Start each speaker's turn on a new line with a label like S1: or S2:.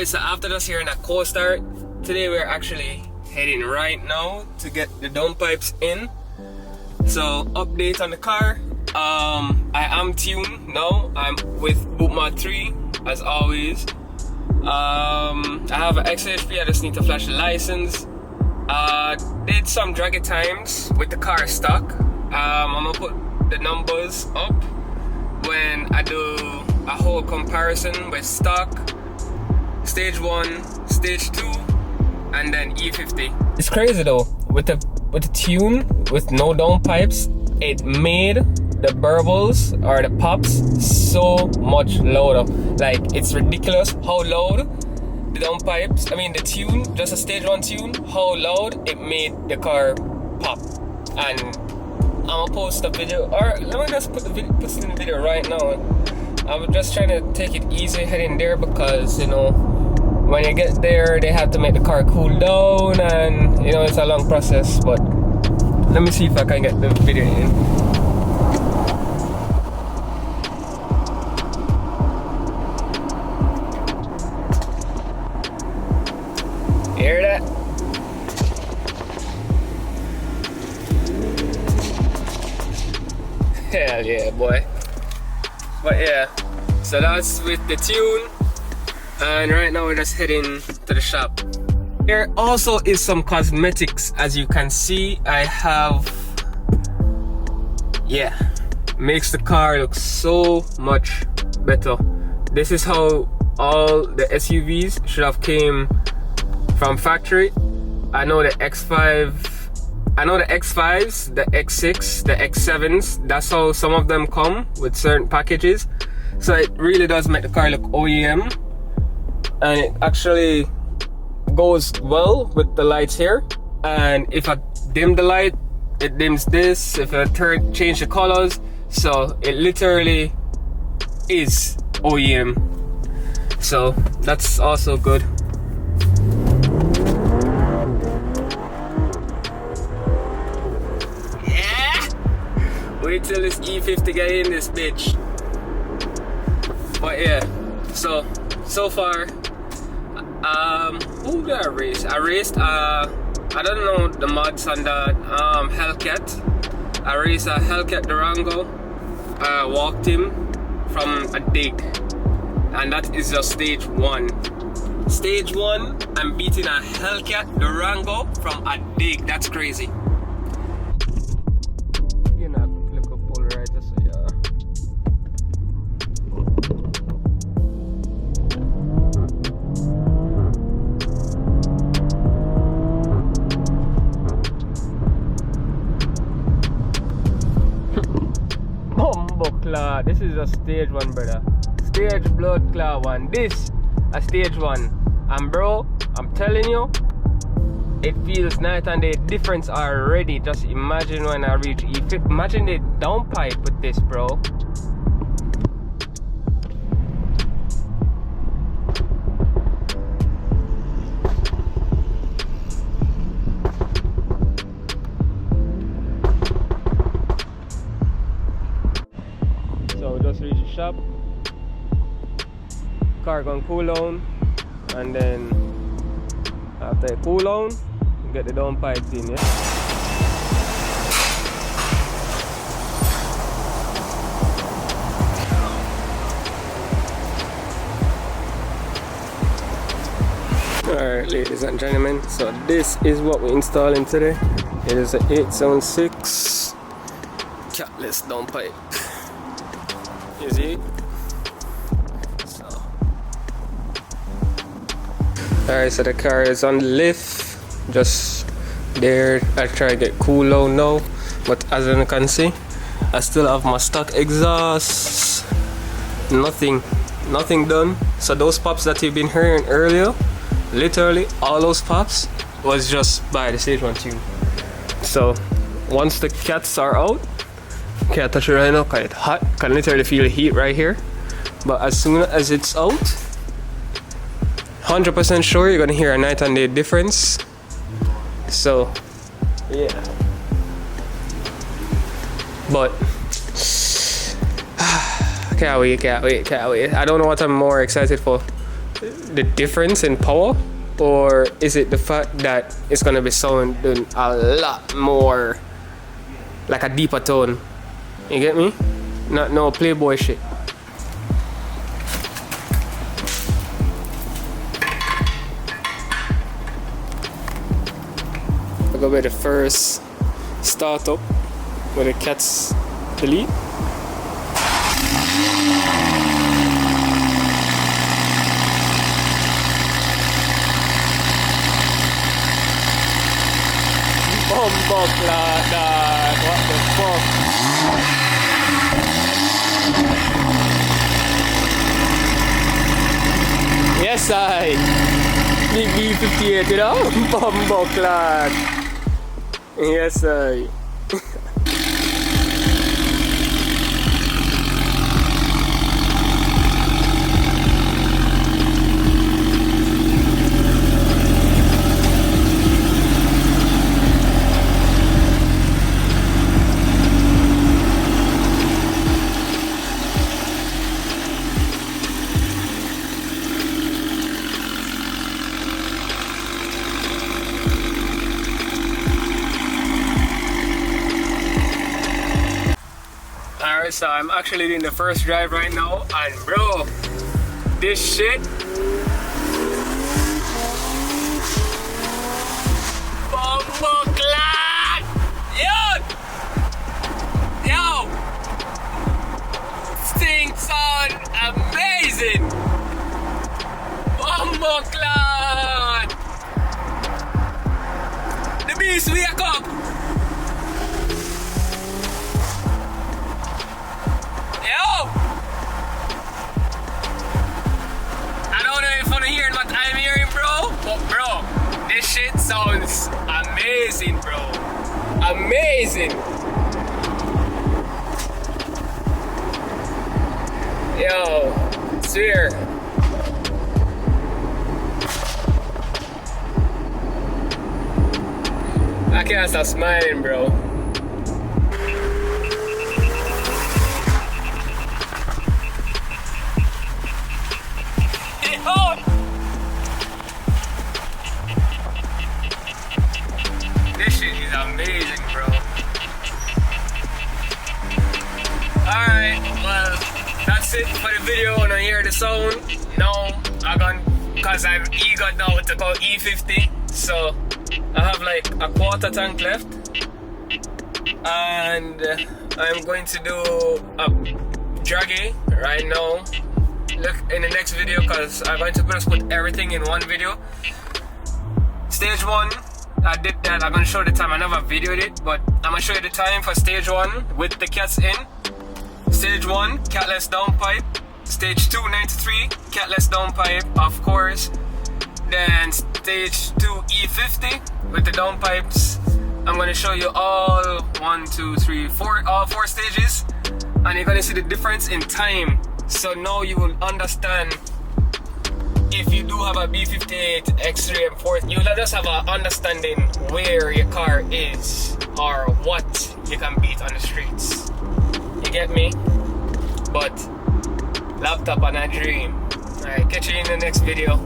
S1: Alright, so after just hearing a cold start, today we're actually heading right now to get the downpipes in. So update on the car. I am tuned now. I'm with Bootmod 3 as always. I have an XHP, I just need to flash the license. Did some draggy times with the car stock. I'm gonna put the numbers up when I do a whole comparison with stock, stage 1, stage 2, and then E50. It's crazy though, with the tune, with no downpipes, it made the burbles or the pops so much louder. Like, it's ridiculous how loud the downpipes, I mean the tune, just a stage 1 tune, how loud it made the car pop. And I'm gonna post a video, or let me just put in the video right now. I'm just trying to take it easy heading there because, you know, when you get there they have to make the car cool down, and you know, it's a long process. But let me see if I can get the video in. Hear that? Hell yeah, boy. But yeah, so that's with the tune, and right now we're just heading to the shop. There also is some cosmetics, as you can see. I have, yeah, makes the car look so much better. This is how all the SUVs should have came from factory. I know the X5s, the X6, the X7s, that's how some of them come with certain packages. So it really does make the car look OEM, and it actually goes well with the lights here. And if I dim the light, it dims this. If I change the colors, so it literally is OEM. So that's also good. Wait till this E50 get in this bitch. But yeah, so far, who did I race? I raced, I don't know the mods on that, Hellcat. I raced a Hellcat Durango. I walked him from a dig, and that is just stage 1. Stage 1, I'm beating a Hellcat Durango from a dig. That's crazy. This is a stage 1, brother. Stage blood clot 1. This a stage 1. And bro, I'm telling you, it feels night and day difference already. Just imagine when I reach E50. Imagine the downpipe with this, bro. So just reach the shop, car gonna cool down, and then after it cool down, get the downpipes in, yeah? Alright, ladies and gentlemen, so this is what we're installing today. It is an 876 catless downpipe. Is it? So. Alright, so the car is on the lift, just there. I try to get cool down now, but as you can see, I still have my stock exhaust. Nothing done. So those pops that you've been hearing earlier, literally all those pops was just by the stage 1 tune. So once the cats are out, can't touch it right now because it's hot. Can literally feel the heat right here. But as soon as it's out, 100% sure you're gonna hear a night and day difference. So yeah. But can't wait. I don't know what I'm more excited for. the difference in power, or is it the fact that it's gonna be sounding a lot more like a deeper tone? You get me? Not no playboy shit. I'll go with the first startup with the cat's delete. Bumbo clad, what the fuck? Yes, I big B58, you know? Bumbo clad. Yes, I. Alright, so I'm actually doing the first drive right now, and bro, this shit, bumbo clad, yo, thing sound amazing, bumbo clad, the beast wake up. Bro, this shit sounds amazing, bro. Amazing. Yo, swear. I can't stop smiling, bro. Yo. This shit is amazing, bro. Alright, well, that's it for the video. When I hear the sound, now I'm gonna, cause I'm eager now to go E50. So I have like a quarter tank left, and I'm going to do a draggy right now. Look in the next video, cause I'm going to just put everything in one video. Stage 1, I did that. I'm gonna show the time. I never videoed it, but I'm gonna show you the time for stage 1 with the cats in. Stage 1, catless downpipe. Stage 2, 93, catless downpipe, of course. Then stage 2, E50 with the downpipes. I'm gonna show you all all 4 stages, and you're gonna see the difference in time. So now you will understand. If you do have a B58 X3 M40i, you'll just have an understanding where your car is or what you can beat on the streets. You get me? But laptop and a dream. Alright, catch you in the next video.